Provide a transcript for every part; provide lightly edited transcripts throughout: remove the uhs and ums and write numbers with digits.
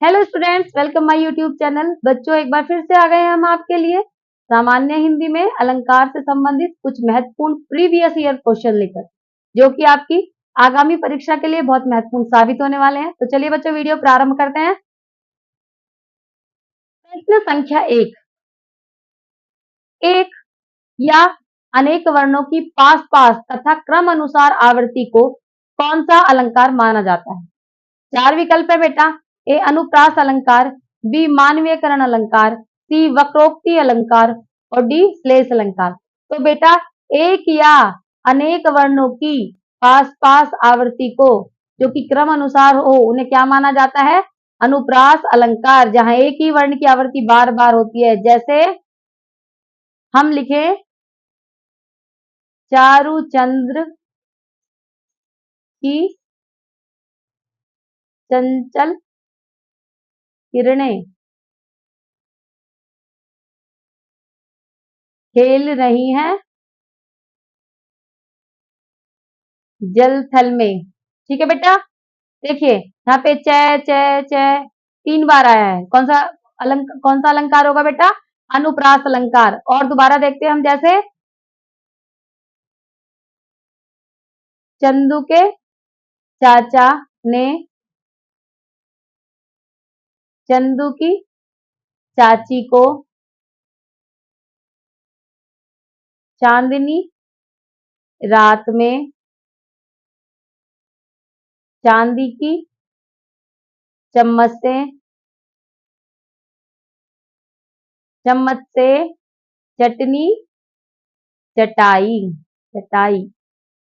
Hello students, welcome my YouTube channel. बच्चों, एक बार फिर से आ गए हैं हम आपके लिए सामान्य हिंदी में अलंकार से संबंधित कुछ महत्वपूर्ण प्रीवियस ईयर क्वेश्चन लेकर, जो कि आपकी आगामी परीक्षा के लिए बहुत महत्वपूर्ण साबित होने वाले हैं। तो चलिए बच्चों, वीडियो प्रारंभ करते हैं। प्रश्न संख्या एक या अनेक वर्णों की पास पास तथा क्रम अनुसार आवृत्ति को कौन सा अलंकार माना जाता है? चार विकल्प है बेटा। ए अनुप्रास अलंकार, बी मानवीयकरण अलंकार, सी वक्रोक्ति अलंकार और डी श्लेष अलंकार। तो बेटा, एक या अनेक वर्णों की पास पास आवृत्ति को जो कि क्रम अनुसार हो उन्हें क्या माना जाता है? अनुप्रास अलंकार। जहां एक ही वर्ण की आवृत्ति बार बार होती है, जैसे हम लिखे चारुचंद्र की चंचल किरणें खेल रही हैं जल थल में। ठीक है बेटा, देखिए यहाँ पे च च च तीन बार आया है। कौन सा अलंकार होगा बेटा? अनुप्रास अलंकार। और दोबारा देखते हैं हम, जैसे चंदू के चाचा ने चंदू की चाची को चांदनी रात में चांदी की चम्मच से चटनी चटाई चटाई।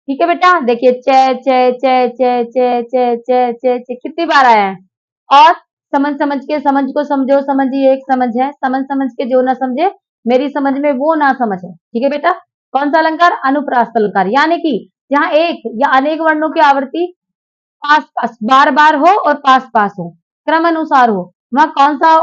ठीक है बेटा, देखिए च च च च च च च च च कितनी बार आया है। और समझ समझ के, समझ को समझो, समझ ये एक समझ है, समझ समझ के जो ना समझे मेरी समझ में वो ना समझ है। ठीक है बेटा, कौन सा अलंकार? अनुप्रास अलंकार। यानी कि जहां एक या अनेक वर्णों की आवृत्ति पास पास बार बार हो और पास पास हो, क्रम अनुसार हो, वहां कौन सा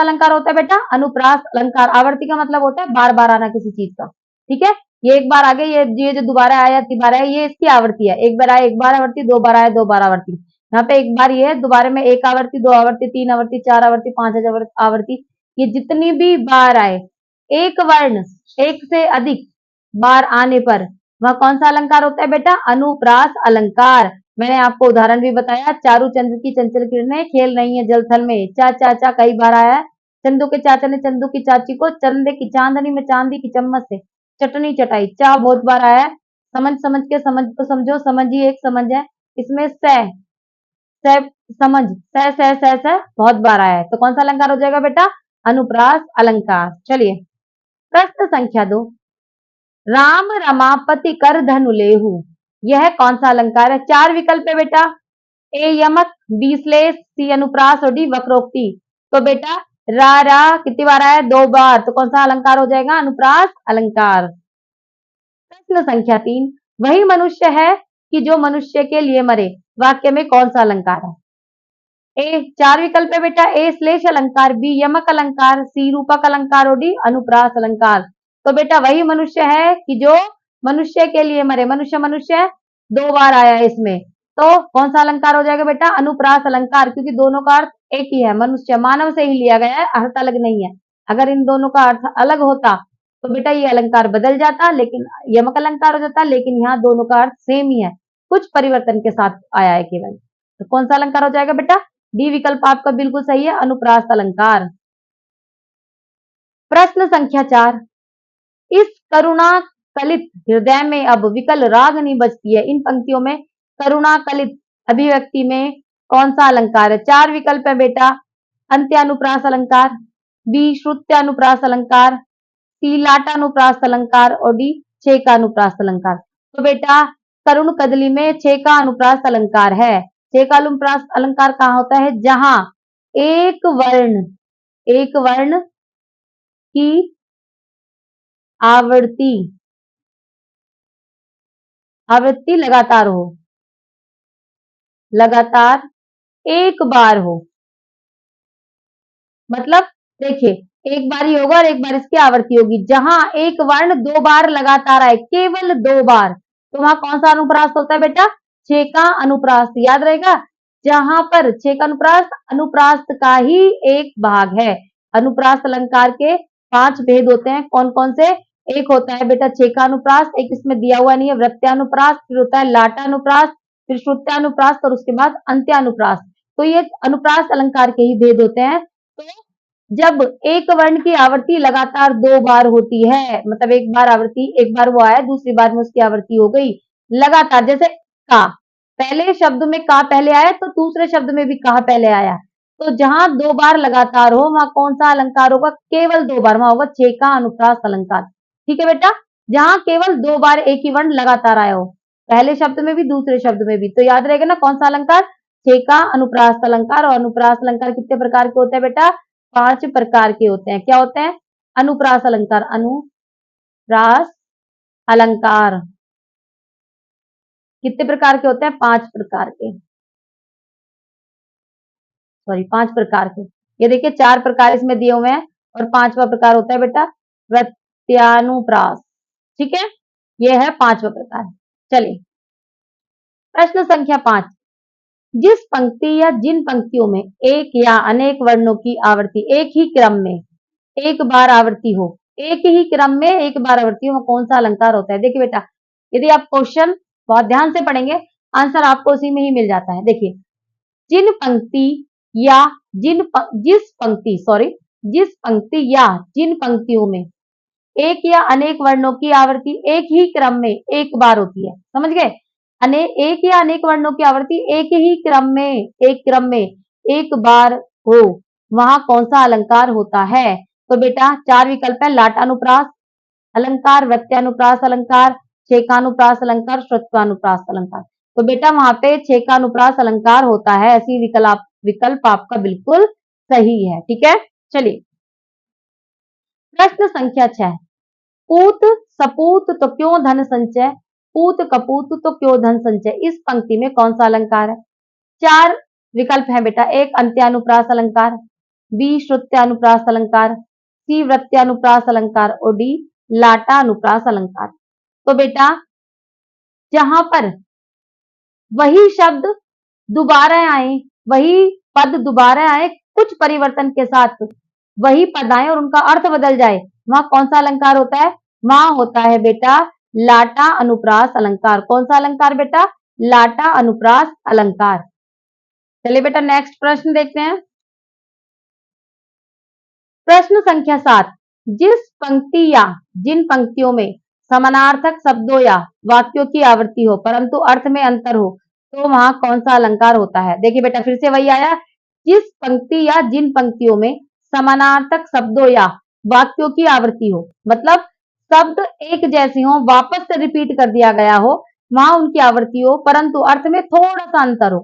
अलंकार होता है बेटा? अनुप्रास अलंकार। आवर्ती का मतलब होता है बार बार आना किसी चीज का। ठीक है, ये एक बार आ गया, ये जो दोबारा आया तिबारा है, ये इसकी आवृत्ति है। एक बार आया एक बार आवर्ती, दो बार आया दो बार आवर्ती। यहाँ पे एक बार ये है, दोबारा में एक आवर्ती, दो आवर्ती, तीन आवर्ती, चार आवर्ती, पांच आवर्ती। ये जितनी भी बार आए, एक वर्ण एक से अधिक बार आने पर वह कौन सा अलंकार होता है बेटा? अनुप्रास अलंकार। मैंने आपको उदाहरण भी बताया, चारुचंद्र की चंचल किरणें खेल रही हैं जल थल में। चा चा चा कई बार आया है। चंदू के चाचा ने चंदू की चाची को चंदे की चांदनी में चांदी की चम्मच से चटनी चटाई। चा बहुत बार आया है। समझ समझ के, समझ को समझो, समझ ही एक समझ है। इसमें समझ स बहुत बार आया है। तो कौन सा अलंकार हो जाएगा बेटा? अनुप्रास अलंकार। चलिए प्रश्न संख्या 2। राम रमापति कर धनु लेहु, यह कौन सा अलंकार है? चार विकल्प है बेटा। ए यमक, बी श्लेष, सी अनुप्रास और डी वक्रोक्ति। तो बेटा रा कितनी बार आया? दो बार। तो कौन सा अलंकार हो जाएगा? अनुप्रास अलंकार। प्रश्न संख्या 3। वही मनुष्य है कि जो मनुष्य के लिए मरे, वाक्य में कौन सा अलंकार है? ए चार विकल्प है बेटा। ए श्लेष अलंकार, बी यमक अलंकार, सी रूपक अलंकार और डी अनुप्रास अलंकार। तो बेटा वही मनुष्य है कि जो मनुष्य के लिए मरे। मनुष्य मनुष्य दो बार आया है इसमें, तो कौन सा अलंकार हो जाएगा बेटा? अनुप्रास अलंकार, क्योंकि दोनों का अर्थ एक ही है। मनुष्य मानव से ही लिया गया है, अर्थ अलग नहीं है। अगर इन दोनों का अर्थ अलग होता तो बेटा ये अलंकार बदल जाता, लेकिन यमक अलंकार हो जाता, लेकिन यहाँ दोनों का अर्थ सेम ही है, कुछ परिवर्तन के साथ आया है केवल। तो कौन सा अलंकार हो जाएगा बेटा? डी विकल्प आपका बिल्कुल सही है, अनुप्रास अलंकार। प्रश्न संख्या 4। इस करुणा कलित हृदय में अब विकल रागनी बजती है, इन पंक्तियों में करुणा कलित अभिव्यक्ति में कौन सा अलंकार है? चार विकल्प है बेटा। अंत्यानुप्रास अलंकार, बी श्रुत्यानुप्रास अलंकार, सी लाटानुप्रास अलंकार और डी छेकानुप्रास अलंकार। तो बेटा करुण कदली में छेकानुप्रास अलंकार है। छेकानुप्रास अलंकार कहाँ होता है? जहां एक वर्ण की आवृत्ति लगातार एक बार हो। मतलब देखिए, एक बार ही होगा और एक बार इसकी आवृत्ति होगी। जहां एक वर्ण दो बार लगातार आए, केवल दो बार, तो वहां कौन सा अनुप्रास होता है बेटा? छेका अनुप्रास। याद रहेगा, जहां पर छे का अनुप्रास अनुप्रास का ही एक भाग है। अनुप्रास अलंकार के 5 भेद होते हैं, कौन कौन से? एक होता है बेटा छे का अनुप्रास, एक इसमें दिया हुआ नहीं है, वृत्यानुप्रास, फिर होता है लाटानुप्रास, फिर श्रुत्यानुप्रास और उसके बाद अंत्यानुप्रास। तो ये अनुप्रास अलंकार के ही भेद होते हैं। तो जब एक वर्ण की आवृत्ति लगातार 2 बार होती है, मतलब एक बार आवृत्ति, एक बार वो आया, दूसरी बार में उसकी आवृत्ति हो गई लगातार, जैसे का, पहले शब्द में का पहले आया तो दूसरे शब्द में भी का पहले आया, तो जहां 2 बार लगातार हो वहां कौन सा अलंकार होगा? केवल 2 बार, वहां होगा छे का अनुप्रास अलंकार। ठीक है बेटा, जहां केवल 2 बार एक ही वर्ण लगातार आया हो, पहले शब्द में भी दूसरे शब्द में भी, तो याद रहेगा ना कौन सा अलंकार? छे का अनुप्रास अलंकार। और अनुप्रास अलंकार कितने प्रकार के होते हैं बेटा? 5 प्रकार के होते हैं। क्या होते हैं? अनुप्रास अलंकार, अनुप्रास अलंकार कितने प्रकार के होते हैं? 5 प्रकार के, सॉरी 5 प्रकार के। ये देखिए 4 प्रकार इसमें दिए हुए हैं और 5वां प्रकार होता है बेटा प्रत्यानुप्रास। ठीक है, ये है 5वां प्रकार। चलिए प्रश्न संख्या 5, जिस पंक्ति या जिन पंक्तियों में एक या अनेक वर्णों की आवृत्ति एक ही क्रम में एक बार आवृत्ति हो, एक ही क्रम में एक बार आवृत्ति हो, कौन सा अलंकार होता है? देखिए बेटा, यदि आप क्वेश्चन बहुत ध्यान से पढ़ेंगे आंसर आपको उसी में ही मिल जाता है। देखिए, जिन पंक्ति या जिस पंक्ति या जिन पंक्तियों में एक या अनेक वर्णों की आवृत्ति एक ही क्रम में एक बार होती है, समझ गए? एक या अनेक वर्णों की आवृत्ति एक ही क्रम में एक बार हो, वहां कौन सा अलंकार होता है? तो बेटा 4 विकल्प है, लाटानुप्रास अलंकार, व्यक्त्यानुप्रास अलंकार, छेकानुप्रास अलंकार, श्रुत्वानुप्रास अलंकार। तो बेटा वहां पे छेकानुप्रास अलंकार होता है, ऐसी विकल्प आपका बिल्कुल सही है। ठीक है, चलिए प्रश्न संख्या 6, पूत सपूत तो क्यों धन संचय, पूत कपूत तो क्यों धन संचय, इस पंक्ति में कौन सा अलंकार है? 4 विकल्प है बेटा, एक अंत्यानुप्रास अलंकार, बी श्रुत्यानुप्रास अलंकार, सी वृत्यानुप्रास अलंकार और डी लाटानुप्रास अलंकार। तो बेटा जहां पर वही शब्द दोबारा आए, वही पद दोबारा आए, कुछ परिवर्तन के साथ वही पद आए और उनका अर्थ बदल जाए, वहां कौन सा अलंकार होता है? वहां होता है बेटा लाटा अनुप्रास अलंकार। कौन सा अलंकार बेटा? लाटा अनुप्रास अलंकार। चलिए बेटा नेक्स्ट प्रश्न देखते हैं। प्रश्न संख्या 7, जिस पंक्ति या जिन पंक्तियों में समानार्थक शब्दों या वाक्यों की आवृत्ति हो परंतु अर्थ में अंतर हो, तो वहां कौन सा अलंकार होता है? देखिए बेटा फिर से वही आया, जिस पंक्ति या जिन पंक्तियों में समानार्थक शब्दों या वाक्यों की आवृत्ति हो, मतलब शब्द एक जैसे हो, वापस से रिपीट कर दिया गया हो, वहां उनकी आवृत्ति हो परंतु अर्थ में थोड़ा सा अंतर हो,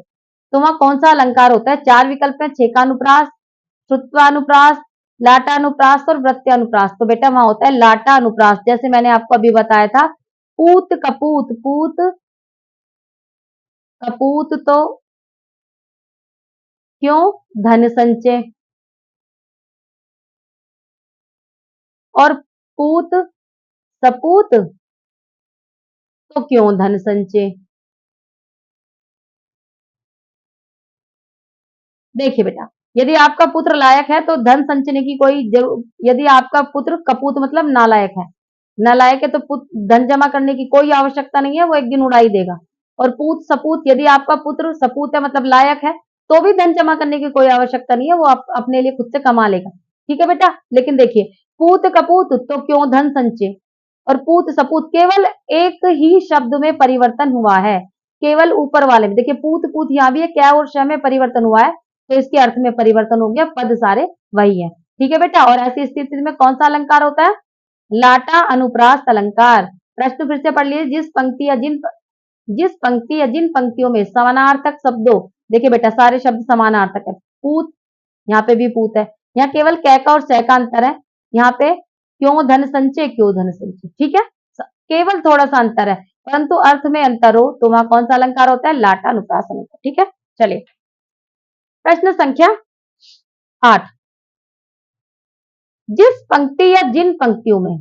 तो वहां कौन सा अलंकार होता है? 4 विकल्प है, छेकानुप्रास, श्रुत्वानुप्रास, लाटानुप्रास और वृत्यानुप्रास। तो बेटा वहां होता है लाटानुप्रास, जैसे मैंने आपको अभी बताया था, पूत कपूत, पूत कपूत तो क्यों धन संचय, और पूत सपूत तो क्यों धन संचय। देखिए बेटा, यदि आपका पुत्र लायक है तो धन संचने की कोई जरूर, यदि आपका पुत्र कपूत मतलब नालायक है, नालायक है तो धन जमा करने की कोई आवश्यकता नहीं है, वो एक दिन उड़ा ही देगा। और पूत सपूत, यदि आपका पुत्र सपूत है मतलब लायक है, तो भी धन जमा करने की कोई आवश्यकता नहीं है, वो अपने लिए खुद से कमा लेगा। ठीक है बेटा, लेकिन देखिए पूत कपूत तो क्यों धन संचय और पूत सपूत केवल एक ही शब्द में परिवर्तन हुआ है, केवल ऊपर वाले में। देखिए पूत पूत यहाँ भी है, क्या और श में परिवर्तन हुआ है, तो इसके अर्थ में परिवर्तन हो गया, पद सारे वही है। ठीक है बेटा, और ऐसी स्थिति में कौन सा अलंकार होता है? लाटा अनुप्रास अलंकार। प्रश्न फिर से पढ़ लीजिए, जिस पंक्ति या जिन पंक्तियों में समानार्थक शब्दों, देखिए बेटा सारे शब्द समानार्थक है, पूत, यहाँ पे भी पूत है, यहाँ केवल कै का और सै का अंतर है, यहाँ पे क्यों धन संचय, क्यों धन संचय। ठीक है, केवल थोड़ा सा अंतर है परंतु अर्थ में अंतर हो, तो वहां कौन सा अलंकार होता है? लाटा अनुप्रास अलंकार। ठीक है, चलिए प्रश्न संख्या 8, जिस पंक्ति या जिन पंक्तियों में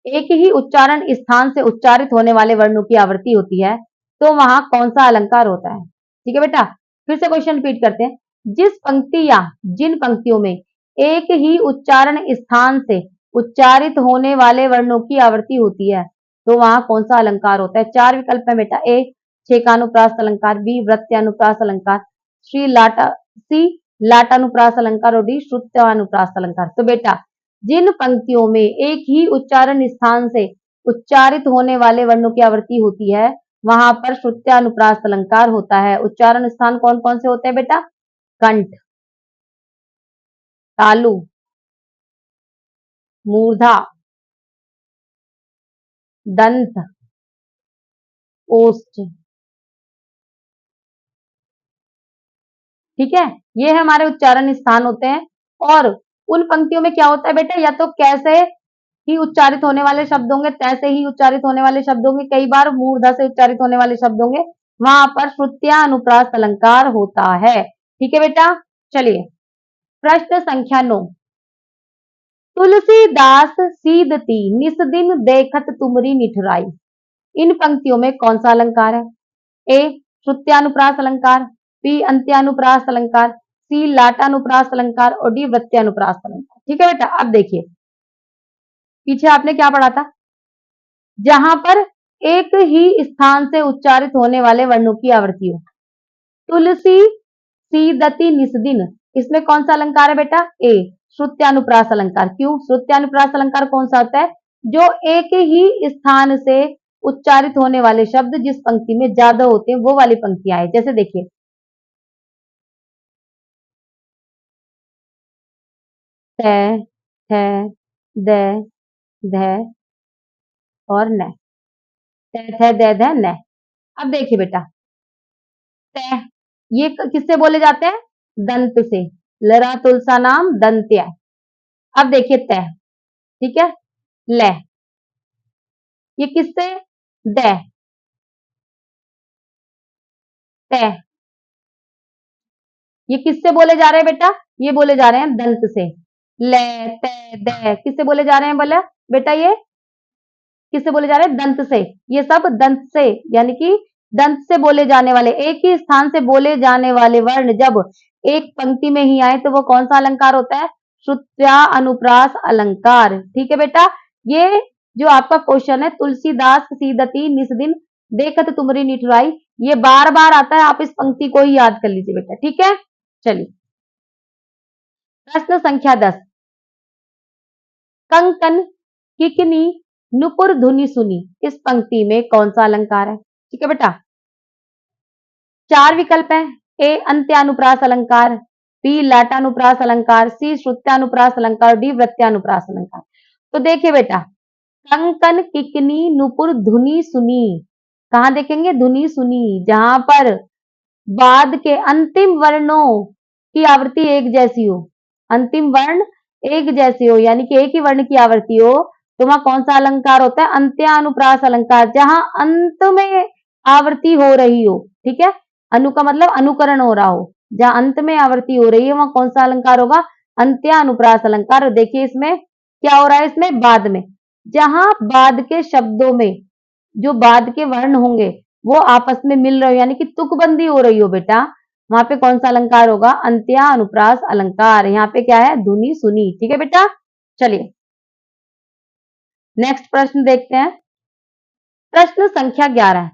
एक ही उच्चारण स्थान से उच्चारित होने वाले वर्णों की आवृत्ति होती है, तो वहां कौन सा अलंकार होता है? ठीक है बेटा, फिर से क्वेश्चन रिपीट करते हैं। जिस पंक्ति या जिन पंक्तियों में एक ही उच्चारण स्थान से उच्चारित होने वाले वर्णों की आवृत्ति होती है तो वहां कौन सा अलंकार होता है? 4 विकल्प है बेटा। ए छेकानुप्रास अलंकार, बी वृत्यानुप्रास अलंकार, सी लाटानुप्रास अलंकार और डी श्रुत्यानुप्रास अलंकार। तो बेटा जिन पंक्तियों में एक ही उच्चारण स्थान से उच्चारित होने वाले वर्णों की आवृत्ति होती है वहां पर श्रुत्यानुप्रास अलंकार होता है। उच्चारण स्थान कौन कौन से होते हैं बेटा? कंठ, तालु, मूर्धा, दंत, ओष्ठ। ठीक है, ये हमारे उच्चारण स्थान होते हैं। और उन पंक्तियों में क्या होता है बेटा? या तो कैसे ही उच्चारित होने वाले शब्द होंगे, तैसे ही उच्चारित होने वाले शब्द होंगे, कई बार मूर्धा से उच्चारित होने वाले शब्द होंगे, वहां पर श्रुत्यानुप्रास अलंकार होता है। ठीक है बेटा, चलिए प्रश्न संख्या 9। तुलसीदास सीदती निस दिन देखत तुमरी निठुराई। इन पंक्तियों में कौन सा अलंकार है? ए श्रुत्यानुप्रास अलंकार, बी अंत्यानुप्रास अलंकार, सी लाटानुप्रास अलंकार और डी वृत्यानुप्रास अलंकार। ठीक है बेटा, अब देखिए पीछे आपने क्या पढ़ा था? जहां पर एक ही स्थान से उच्चारित होने वाले वर्णों की आवृत्ति हो। तुलसी सीदती निस्दिन, इसमें कौन सा अलंकार है बेटा? ए श्रुत्यानुप्रास अलंकार। क्यों? श्रुत्यानुप्रास अलंकार कौन सा होता है? जो एक ही स्थान से उच्चारित होने वाले शब्द जिस पंक्ति में ज्यादा होते हैं वो वाली पंक्तियां है। जैसे देखिए त, थ, द, ध और न। त, थ, द, ध, न। अब देखिए बेटा त ये किससे बोले जाते हैं? दंत से। लरा तुलसा नाम दंत्य। अब देखिए त, ठीक है, ल, ये किससे? द, त, ये किससे बोले जा रहे हैं बेटा? ये बोले जा रहे हैं दंत से। ल, त, द किससे बोले जा रहे हैं बोला बेटा? ये किससे बोले जा रहे हैं? दंत से। ये सब दंत से, यानी कि दंत से बोले जाने वाले, एक ही स्थान से बोले जाने वाले वर्ण जब एक पंक्ति में ही आए तो वो कौन सा अलंकार होता है? श्रुत्या अनुप्रास अलंकार। ठीक है बेटा, ये जो आपका क्वेश्चन है तुलसीदास सीदती निस दिन देखत तुमरी निठुराई, ये बार बार आता है, आप इस पंक्ति को ही याद कर लीजिए बेटा। ठीक है, चलिए प्रश्न संख्या 10। कंकन किकनी नुपुर धुनि सुनी, इस पंक्ति में कौन सा अलंकार है? ठीक है बेटा, 4 विकल्प है। ए अंत्यानुप्रास अलंकार, बी लाटानुप्रास अलंकार, सी श्रुत्यानुप्रास अलंकार, डी वृत्यानुप्रास अलंकार। तो देखिए बेटा कंकन किकनी नुपुर धुनि सुनी, कहां देखेंगे? धुनि सुनी, जहां पर बाद के अंतिम वर्णों की आवृत्ति एक जैसी हो, अंतिम वर्ण एक जैसी हो, यानी कि एक ही वर्ण की आवृत्ति हो, तो वहां कौन सा अलंकार होता है? अंत्यानुप्रास अलंकार। जहां अंत में आवृत्ति हो रही हो, ठीक है, अनु का मतलब अनुकरण हो रहा हो, जहां अंत में आवृत्ति हो रही है वहां कौन सा अलंकार होगा? अंत्यानुप्रास अलंकार। और देखिए इसमें क्या हो रहा है? इसमें बाद में, जहां बाद के शब्दों में जो बाद के वर्ण होंगे वो आपस में मिल रहे हो, यानी कि तुकबंदी हो रही हो बेटा, वहां पे कौन सा अलंकार होगा? अंत्यानुप्रास अलंकार। यहाँ पे क्या है? धुनि सुनी। ठीक है बेटा, चलिए नेक्स्ट प्रश्न देखते हैं। प्रश्न संख्या 11।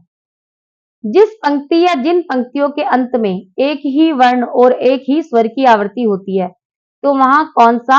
जिस पंक्ति या जिन पंक्तियों के अंत में एक ही वर्ण और एक ही स्वर की आवृत्ति होती है तो वहां कौन सा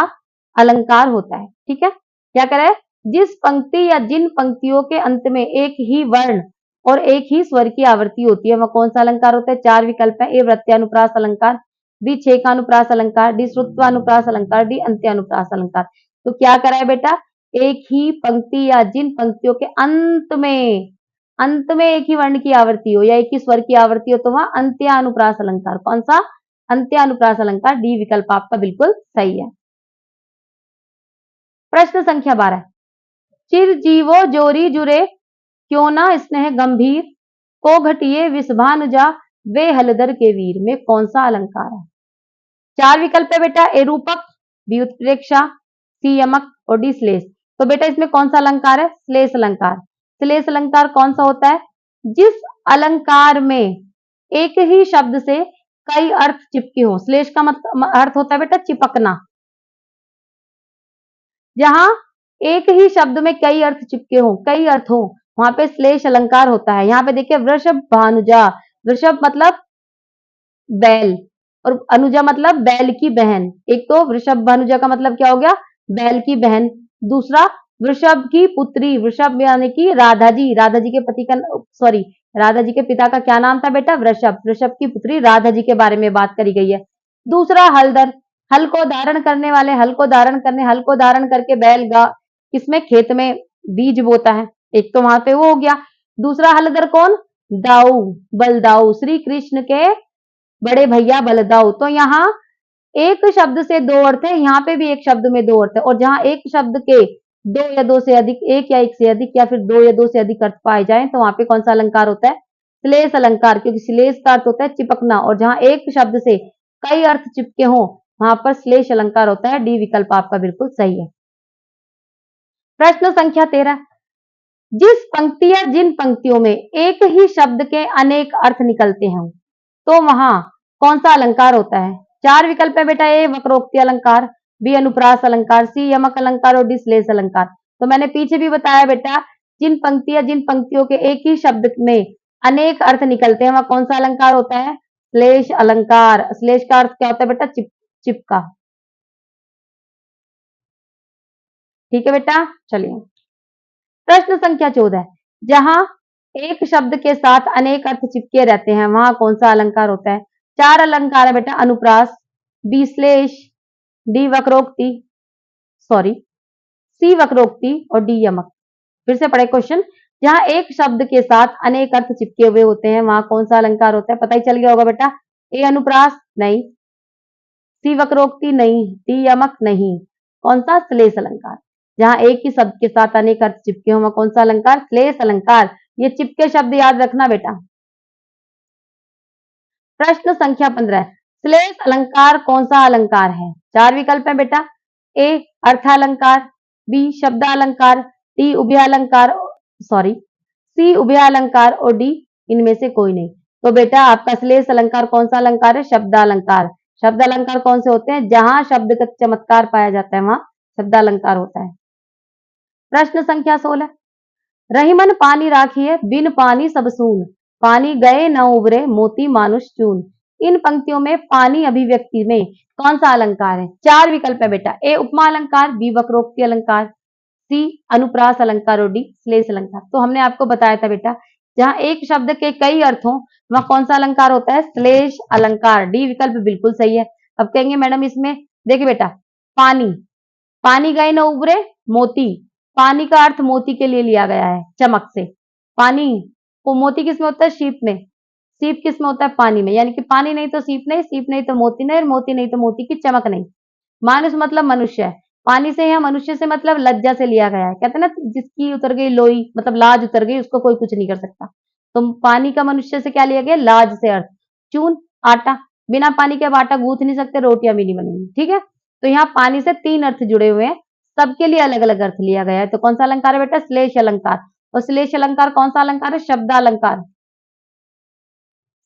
अलंकार होता है? ठीक है, क्या करें? जिस पंक्ति या जिन पंक्तियों के अंत में एक ही वर्ण और एक ही स्वर की आवृत्ति होती है वह कौन सा अलंकार होता है? 4 विकल्प है। ए वृत्यानुप्रास अलंकार, बी छेकानुप्रास अलंकार, डी श्रुत्वानुप्रास अलंकार, डी अंत्यानुप्रास अलंकार। तो क्या करा है बेटा? एक ही पंक्ति या जिन पंक्तियों के अंत में एक ही वर्ण की आवृत्ति हो या एक ही स्वर की आवृत्ति हो तो वहां अंत्यानुप्रास अलंकार। कौन सा? अंत्यानुप्रास अलंकार। डी विकल्प आपका बिल्कुल सही है। प्रश्न संख्या 12। चिर जीवो जोरी जुरे क्यों ना स्नेह गंभीर, को घटिए विषभानुजा वे हलदर के वीर, में कौन सा अलंकार है? 4 विकल्प है बेटा। ए रूपक, बी उत्प्रेक्षा, सी यमक और डी श्लेष। तो बेटा इसमें कौन सा अलंकार है? श्लेष अलंकार। श्लेष अलंकार कौन सा होता है? जिस अलंकार में एक ही शब्द से कई अर्थ चिपके हो। श्लेष का मतलब अर्थ होता है बेटा चिपकना, जहां एक ही शब्द में कई अर्थ चिपके हो, कई अर्थ हो, वहां पे श्लेष अलंकार होता है। यहाँ पे देखिए वृषभ भानुजा, वृषभ मतलब बैल और अनुजा मतलब बैल की बहन। एक तो वृषभ भानुजा का मतलब क्या हो गया, बैल की बहन। दूसरा वृषभ की पुत्री, वृषभ यानी कि राधा जी, राधा जी के पति का सॉरी राधा जी के पिता का क्या नाम था बेटा, वृषभ, वृषभ की पुत्री राधा जी के बारे में बात करी गई है। दूसरा हलधर, हल को धारण करने वाले, हल को धारण करने, हल को धारण करके बैल गा किसमें, खेत में बीज बोता है। एक तो वहां पे वो हो गया। दूसरा हलधर कौन, दाऊ, बलदाऊ, श्री कृष्ण के बड़े भैया बलदाऊ। तो यहाँ एक शब्द से दो अर्थ है, यहाँ पे भी एक शब्द में दो अर्थ है। और जहां एक शब्द के दो या दो से अधिक, एक या एक से अधिक या फिर दो या दो से अधिक अर्थ पाए जाए तो वहां पे कौन सा अलंकार होता है, श्लेष अलंकार, क्योंकि श्लेष का अर्थ होता है चिपकना। और जहां एक शब्द से कई अर्थ चिपके हो वहां पर श्लेष अलंकार होता है। डी विकल्प आपका बिल्कुल सही है। प्रश्न संख्या 13, जिस पंक्ति या जिन पंक्तियों में एक ही शब्द के अनेक अर्थ निकलते हैं तो वहां कौन सा अलंकार होता है। चार विकल्प है बेटा, ए वक्रोक्ति अलंकार, बी अनुप्रास अलंकार, सी यमक अलंकार और डी श्लेष अलंकार। तो मैंने पीछे भी बताया बेटा, जिन पंक्ति या जिन पंक्तियों के एक ही शब्द में अनेक अर्थ निकलते हैं वहां कौन सा अलंकार होता है, श्लेष अलंकार। श्लेष का अर्थ क्या होता है बेटा, चिपका। ठीक है बेटा, चलिए प्रश्न संख्या 14, जहां एक शब्द के साथ अनेक अर्थ चिपके रहते हैं वहां कौन सा अलंकार होता है। चार अलंकार है बेटा, अनुप्रास, बी श्लेष, डी वक्रोक्ति सॉरी सी वक्रोक्ति और डी यमक। फिर से पढ़े क्वेश्चन, जहां एक शब्द के साथ अनेक अर्थ चिपके हुए होते हैं वहां कौन सा अलंकार होता है। पता ही चल गया होगा बेटा, ए अनुप्रास नहीं, सी वक्रोक्ति नहीं, डी यमक नहीं, कौन सा, श्लेष अलंकार। जहां एक ही शब्द के साथ अनेक अर्थ चिपके हो वहां कौन सा अलंकार, श्लेष अलंकार। ये चिपके शब्द याद रखना बेटा। प्रश्न संख्या 15, श्लेष अलंकार कौन सा अलंकार है। चार विकल्प है बेटा, ए अर्थालंकार, बी शब्दालंकार, डी उभयालंकार सी उभयालंकार और डी इनमें से कोई नहीं। तो बेटा आपका श्लेष अलंकार कौन सा अलंकार है, शब्दालंकार। शब्दालंकार कौन से होते हैं, जहां शब्द का चमत्कार पाया जाता है वहां शब्दालंकार होता है। प्रश्न संख्या 16, रहीमन पानी राखिए बिन पानी सब सून, पानी गए न उबरे मोती मानुष चून। इन पंक्तियों में पानी अभिव्यक्ति में कौन सा अलंकार है। चार विकल्प है बेटा, ए उपमा अलंकार, बी वक्रोक्ति अलंकार, सी अनुप्रास अलंकार और डी श्लेष अलंकार। तो हमने आपको बताया था बेटा, जहां एक शब्द के कई अर्थ हो वहां कौन सा अलंकार होता है, श्लेष अलंकार। डी विकल्प बिल्कुल सही है। अब कहेंगे मैडम इसमें देखिए बेटा, पानी, पानी गए न उबरे मोती, पानी का अर्थ मोती के लिए लिया गया है, चमक से। पानी को मोती किस में होता है, सीप में। सीप किस में होता है, पानी में। यानी कि पानी नहीं तो सीप नहीं, सीप नहीं तो मोती नहीं, मोती नहीं तो मोती की चमक नहीं। मानुष मतलब मनुष्य है, पानी से या मनुष्य से मतलब लज्जा से लिया गया है। कहते हैं ना, जिसकी उतर गई लोई मतलब लाज उतर गई उसको कोई कुछ नहीं कर सकता। तो पानी का मनुष्य से क्या लिया गया, लाज से अर्थ। चून आटा, बिना पानी के अब आटा गूंथ नहीं सकते, रोटियां भी नहीं बनेंगी। ठीक है, तो यहाँ पानी से तीन अर्थ जुड़े हुए हैं, सबके लिए अलग अलग अर्थ लिया गया है। तो कौन सा अलंकार है बेटा, श्लेष अलंकार। और श्लेष अलंकार कौन सा अलंकार है, शब्दालंकार।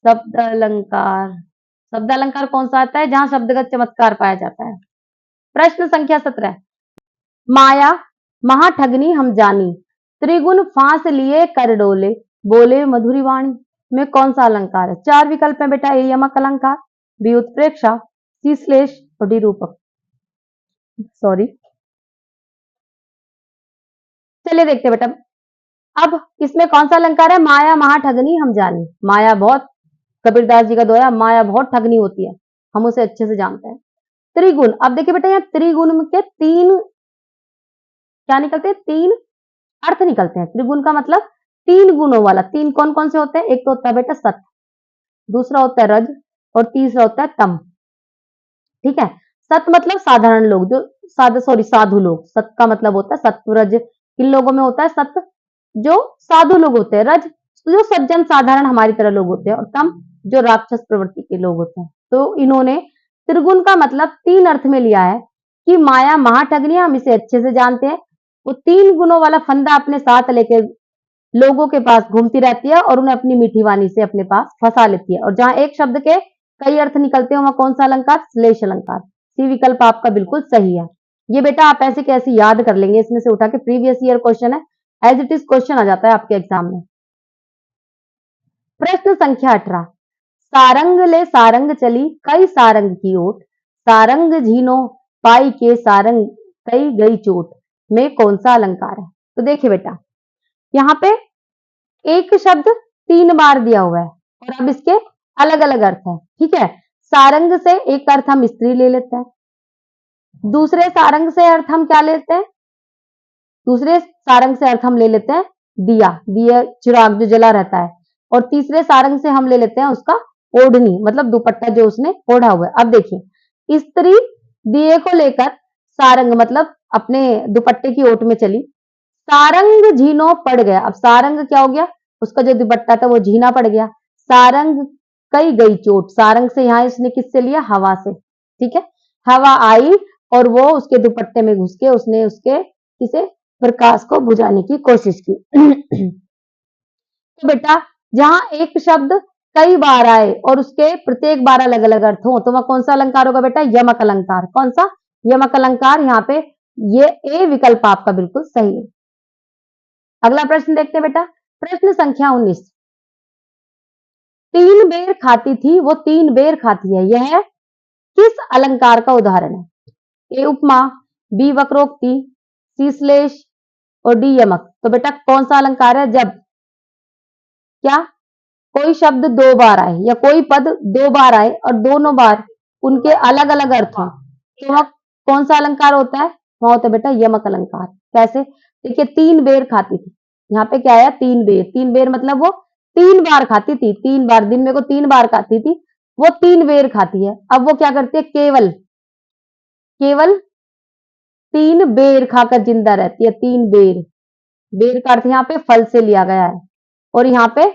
शब्द अलंकार, शब्द अलंकार कौन सा आता है, जहां शब्द का चमत्कार पाया जाता है। प्रश्न संख्या 17, माया महाठगनी हम जानी, त्रिगुण फांस लिए कर डोले, बोले मधुरी वाणी में कौन सा अलंकार है। चार विकल्प है बेटा, ए यमक अलंकार, बी उत्प्रेक्षा, सी श्लेष और डी रूपक। चलिए देखते बेटा, अब इसमें कौन सा अलंकार है, माया महाठगनी हम जानी। माया बहुत, कबीरदास जी का दोहा, माया बहुत ठगनी होती है, हम उसे अच्छे से जानते हैं। त्रिगुण, अब देखिए बेटा यहाँ त्रिगुण के तीन क्या निकलते हैं, तीन अर्थ निकलते हैं। त्रिगुण का मतलब तीन गुणों वाला। तीन कौन कौन से होते हैं, एक तो होता है बेटा सत, दूसरा होता है रज और तीसरा होता है तम। ठीक है, सत मतलब साधारण लोग, जो साधु लोग। सत का मतलब होता है सत्व रज, किन लोगों में होता है सत, जो साधु लोग होते हैं। रज जो सज्जन साधारण हमारी तरह लोग होते हैं। और तम जो राक्षस प्रवृत्ति के लोग होते हैं। तो इन्होंने त्रिगुण का मतलब तीन अर्थ में लिया है कि माया महाठगनी, हम इसे अच्छे से जानते हैं, वो तीन गुणों वाला फंदा अपने साथ लेकर लोगों के पास घूमती रहती है और उन्हें अपनी मीठी वाणी से अपने पास फंसा लेती है। और जहां एक शब्द के कई अर्थ निकलते हैं वहां कौन सा अलंकार? श्लेष अलंकार। सी विकल्प आपका बिल्कुल सही है। ये बेटा आप ऐसे कैसे याद कर लेंगे, इसमें से उठा के, प्रीवियस ईयर क्वेश्चन है, एज इट इज क्वेश्चन आ जाता है आपके एग्जाम में। प्रश्न संख्या 18, सारंग ले सारंग चली कई सारंग की ओट, सारंग झीनो पाई के सारंग कई गई चोट में कौन सा अलंकार है? तो देखिए बेटा, यहाँ पे एक शब्द 3 बार दिया हुआ है और अब इसके अलग अलग अर्थ है। ठीक है, सारंग से एक अर्थ हम स्त्री ले लेते हैं, दूसरे सारंग से अर्थ हम क्या लेते हैं? दूसरे सारंग से अर्थ हम ले लेते हैं दिया, दिया चिराग जो जला रहता है, और तीसरे सारंग से हम ले लेते हैं उसका ओढ़नी, मतलब दुपट्टा जो उसने ओढ़ा हुआ है। अब देखिए, स्त्री दिए को लेकर सारंग मतलब अपने दुपट्टे की ओट में चली, सारंग झीनो पड़ गया। अब सारंग क्या हो गया? उसका जो दुपट्टा था वो झीना पड़ गया। सारंग कई गई चोट, सारंग से यहां इसने किससे लिया? हवा से। ठीक है, हवा आई और वो उसके दुपट्टे में घुस के उसने उसके किसे प्रकाश को बुझाने की कोशिश की। तो बेटा, जहां एक शब्द कई बार आए और उसके प्रत्येक बार अलग अलग अर्थ हो, तो वह कौन सा अलंकार होगा बेटा? यमक अलंकार। कौन सा? यमक अलंकार। यहाँ पे ये ए विकल्प आपका बिल्कुल सही है। अगला प्रश्न देखते हैं बेटा, प्रश्न संख्या 19, 3 बेर खाती थी वो 3 बेर खाती है, यह किस अलंकार का उदाहरण है? ए उपमा, बी वक्रोक्ति, सी श्लेष और डी यमक। तो बेटा कौन सा अलंकार है? जब क्या कोई शब्द 2 बार आए या कोई पद 2 बार आए और दोनों बार उनके अलग अलग अर्थ हो, तो वह कौन सा अलंकार होता है? वह होता है बेटा यमक अलंकार। कैसे? देखिए, 3 बेर खाती थी, यहाँ पे क्या आया? 3 बेर। 3 बेर मतलब वो 3 बार खाती थी, 3 बार, दिन में को 3 बार खाती थी, वो 3 बेर खाती है। अब वो क्या करती है? केवल केवल 3 बेर खाकर जिंदा रहती है। 3 बेर, बेर का अर्थ यहाँ पे फल से लिया गया है और यहाँ पे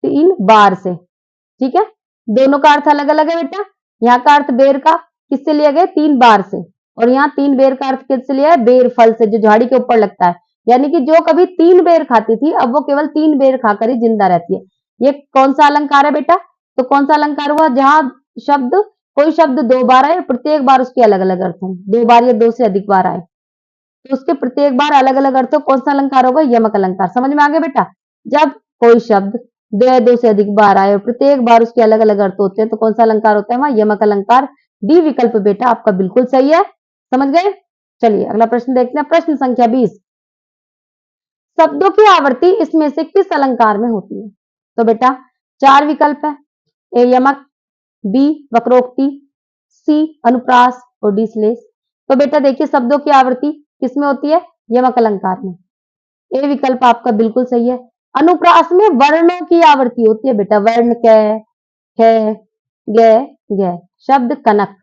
3 बार से। ठीक है, दोनों का अर्थ अलग अलग है बेटा। यहाँ का अर्थ बेर का किससे लिया गया? 3 बार से, और यहाँ 3 बेर का अर्थ किससे लिया है? बेर फल से, जो झाड़ी के ऊपर लगता है। यानी कि जो कभी 3 बेर खाती थी, अब वो केवल 3 बेर खाकर ही जिंदा रहती है। ये कौन सा अलंकार है बेटा? तो कौन सा अलंकार हुआ? जहां शब्द कोई शब्द 2 बार आए, प्रत्येक बार उसके अलग अलग अर्थ हो, 2 बार या 2 से अधिक बार आए, तो उसके प्रत्येक बार अलग अलग अर्थ हो, कौन सा अलंकार होगा? यमक अलंकार। समझ में आ गया बेटा? जब कोई शब्द 2 से अधिक बार आए और प्रत्येक बार उसके अलग अलग अर्थ होते हैं, तो कौन सा अलंकार होता है? वहां यमक अलंकार। डी विकल्प बेटा आपका बिल्कुल सही है। समझ गए? चलिए अगला प्रश्न देखते हैं, प्रश्न संख्या 20, शब्दों की आवर्ती इसमें से किस अलंकार में होती है? तो बेटा 4 विकल्प है, ए यमक, बी वक्रोक्ति, सी अनुप्रास और डी श्लेष। तो बेटा देखिए, शब्दों की आवर्ती किसमें होती है? यमक अलंकार में। ए विकल्प आपका बिल्कुल सही है। अनुप्रास में वर्णों की आवर्ती होती है बेटा, वर्ण क, ख, ग, ग। शब्द कनक,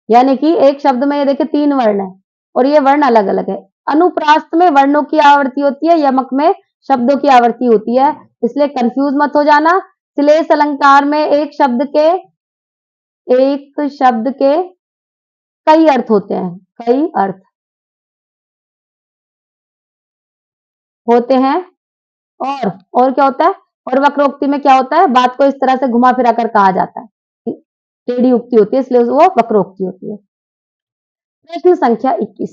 यानी कि एक शब्द में ये देखिए 3 वर्ण है और ये वर्ण अलग अलग है। अनुप्रास में वर्णों की आवर्ती होती है, यमक में शब्दों की आवर्ती होती है, इसलिए कंफ्यूज मत हो जाना। श्लेष अलंकार में एक शब्द के कई अर्थ होते हैं, कई अर्थ होते हैं। और क्या होता है? और वक्रोक्ति में क्या होता है? बात को इस तरह से घुमा फिरा कर कहा जाता है, टेढ़ी उक्ति होती है, इसलिए वो वक्रोक्ति होती है। प्रश्न संख्या 21,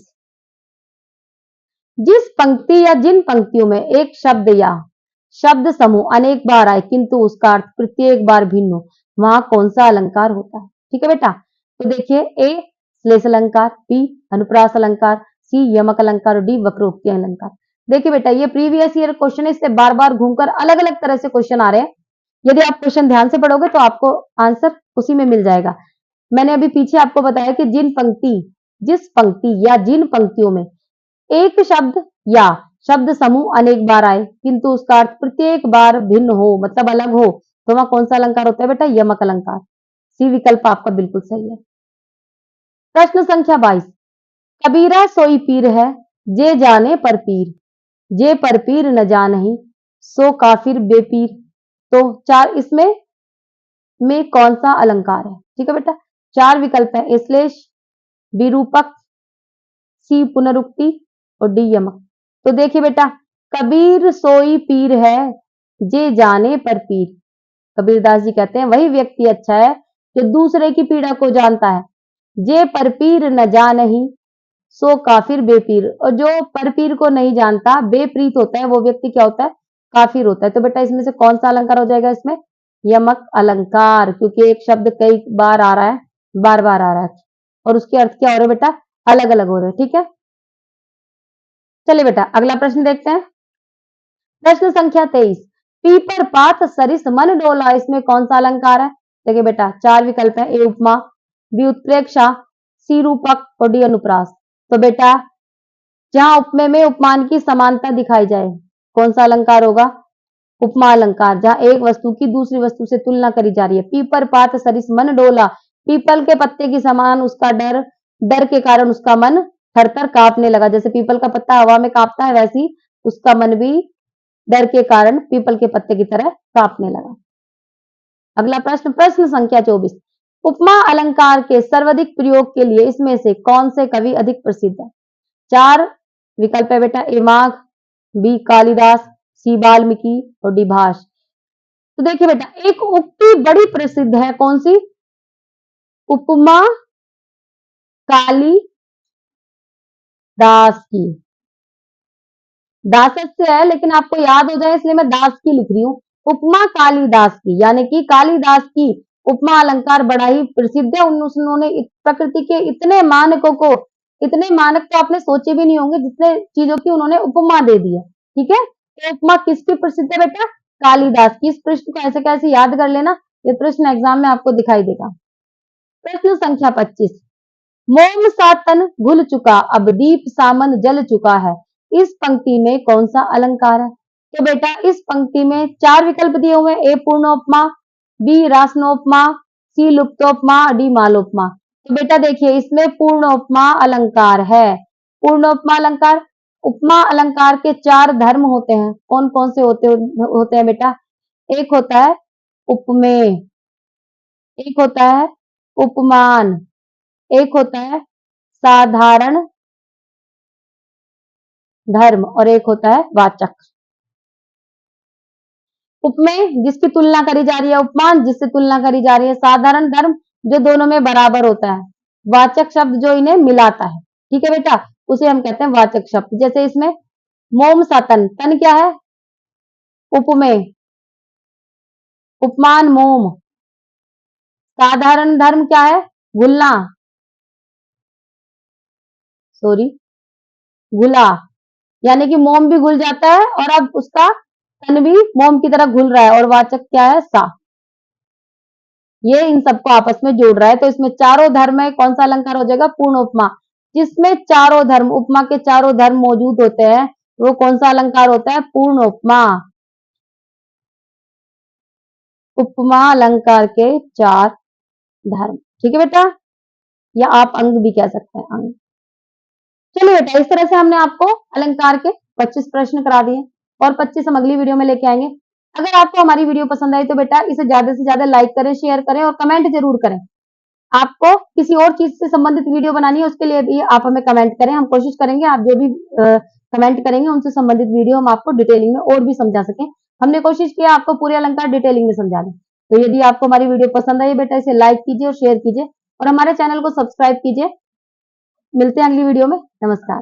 जिस पंक्ति या जिन पंक्तियों में एक शब्द या शब्द समूह अनेक बार आए किंतु उसका अर्थ प्रत्येक बार भिन्न हो, वहां कौन सा अलंकार होता है? ठीक है बेटा, तो देखिए, ए श्लेष अलंकार, बी अनुप्रास अलंकार, सी यमक अलंकार और डी वक्रोक्ति अलंकार। देखिए बेटा, ये प्रीवियस ईयर क्वेश्चन है, इससे बार बार घूमकर अलग अलग तरह से क्वेश्चन आ रहे हैं। यदि आप क्वेश्चन ध्यान से पढ़ोगे तो आपको आंसर उसी में मिल जाएगा। मैंने अभी पीछे आपको बताया कि जिस पंक्ति या जिन पंक्तियों में एक शब्द या शब्द समूह अनेक बार आए किंतु उसका अर्थ प्रत्येक बार भिन्न हो, मतलब अलग हो, तो वहां कौन सा अलंकार होता है बेटा? यमक अलंकार। सी विकल्प आपका बिल्कुल सही है। प्रश्न संख्या 22, कबीरा सोई पीर है जे जाने पर पीर, जे पर पीर न जानही सो काफिर बेपीर। तो 4 इसमें कौन सा अलंकार है? ठीक है बेटा, 4 विकल्प है, ए श्लेष, बी रूपक, सी पुनरुक्ति और डी यमक। तो देखिए बेटा, कबीर सोई पीर है जे जाने पर पीर, कबीरदास जी कहते हैं वही व्यक्ति अच्छा है जो दूसरे की पीड़ा को जानता है। जे परपीर न जानही सो काफिर बेपीर, और जो परपीर को नहीं जानता, बेप्रीत होता है, वो व्यक्ति क्या होता है? काफिर होता है। तो बेटा इसमें से कौन सा अलंकार हो जाएगा इसमें? यमक अलंकार, क्योंकि एक शब्द कई बार आ रहा है, बार बार आ रहा है, और उसके अर्थ क्या हो रहे बेटा? अलग अलग हो रहे हैं। ठीक है, चलिए बेटा अगला प्रश्न देखते हैं। प्रश्न संख्या 23, पीपर पात सरिस मन डोला, इसमें कौन सा अलंकार है? देखिए बेटा 4 विकल्प है। ए उपमा, बी उत्प्रेक्षा, सी रूपक और डी अनुप्रास। तो बेटा जहां उपमेय में उपमान की समानता दिखाई जाए, कौन सा अलंकार होगा? उपमा अलंकार, जहां एक वस्तु की दूसरी वस्तु से तुलना करी जा रही है। पीपर पात सरिस मन डोला, पीपल के पत्ते की समान उसका डर, डर के कारण उसका मन थरथर कांपने लगा। जैसे पीपल का पत्ता हवा में कांपता है, वैसी उसका मन भी डर के कारण पीपल के पत्ते की तरह कांपने लगा। अगला प्रश्न, प्रश्न संख्या 24, उपमा अलंकार के सर्वाधिक प्रयोग के लिए इसमें से कौन से कवि अधिक प्रसिद्ध है? 4 विकल्प है बेटा। ए माघ, बी कालिदास, सी वाल्मीकि और डी भास। तो देखिए बेटा एक उक्ति बड़ी प्रसिद्ध है, कौन सी? उपमा कालिदास की। दासत से है लेकिन आपको याद हो जाए इसलिए मैं दास की लिख रही हूं। उपमा कालिदास की, यानी कि कालिदास की उपमा अलंकार बड़ा ही प्रसिद्ध है। उन्होंने प्रकृति के इतने मानकों को, इतने मानक तो आपने सोचे भी नहीं होंगे जितने चीजों की उन्होंने उपमा दे दी है। ठीक है, तो उपमा किसकी प्रसिद्ध है बेटा? कालिदास की। इस प्रश्न को ऐसे कैसे याद कर लेना, ये प्रश्न एग्जाम में आपको दिखाई देगा। प्रश्न संख्या 25, मोम सा तन घुल चुका, अब दीप सामन जल चुका है, इस पंक्ति में कौन सा अलंकार है? तो बेटा इस पंक्ति में 4 विकल्प दिए हुए हैं। ए पूर्णोपमा, बी रासनोपमा, सी लुप्तोपमा, डी मालोपमा। तो बेटा देखिए इसमें पूर्णोपमा अलंकार है। पूर्णोपमा अलंकार, उपमा अलंकार के 4 धर्म होते हैं। कौन कौन से होते हैं बेटा? एक होता है उपमेय, एक होता है उपमान, एक होता है साधारण धर्म और एक होता है वाचक। उपमेय जिसकी तुलना करी जा रही है, उपमान जिससे तुलना करी जा रही है, साधारण धर्म जो दोनों में बराबर होता है, वाचक शब्द जो इन्हें मिलाता है। ठीक है बेटा, उसे हम कहते हैं वाचक शब्द। जैसे इसमें मोम सा तन, तन क्या है? उपमेय, उपमान मोम, साधारण धर्म क्या है? घुलना, सॉरी घुला, यानी कि मोम भी घुल जाता है और अब उसका तन भी मोम की तरह घुल रहा है। और वाचक क्या है? सा। ये इन सबको आपस में जोड़ रहा है। तो इसमें चारों धर्म है, कौन सा अलंकार हो जाएगा? पूर्ण उपमा। जिसमें चारों धर्म, उपमा के चारों धर्म मौजूद होते हैं, वो कौन सा अलंकार होता है? पूर्ण उपमा। उपमा अलंकार के 4 धर्म। ठीक है बेटा, या आप अंग भी कह सकते हैं, अंग। चलिए बेटा इस तरह से हमने आपको अलंकार के 25 प्रश्न करा दिए और 25 हम अगली वीडियो में लेके आएंगे। अगर आपको हमारी वीडियो पसंद आई तो बेटा इसे ज्यादा से ज्यादा लाइक करें, शेयर करें और कमेंट जरूर करें। आपको किसी और चीज से संबंधित वीडियो बनानी है उसके लिए भी आप हमें कमेंट करें, हम कोशिश करेंगे आप जो भी कमेंट करेंगे उनसे संबंधित वीडियो हम आपको डिटेलिंग में और भी समझा सकें। हमने कोशिश किया आपको पूरे अलंकार डिटेलिंग में समझा दें। तो यदि आपको हमारी वीडियो पसंद आई बेटा इसे लाइक कीजिए और शेयर कीजिए और हमारे चैनल को सब्सक्राइब कीजिए। मिलते हैं अगली वीडियो में। नमस्कार।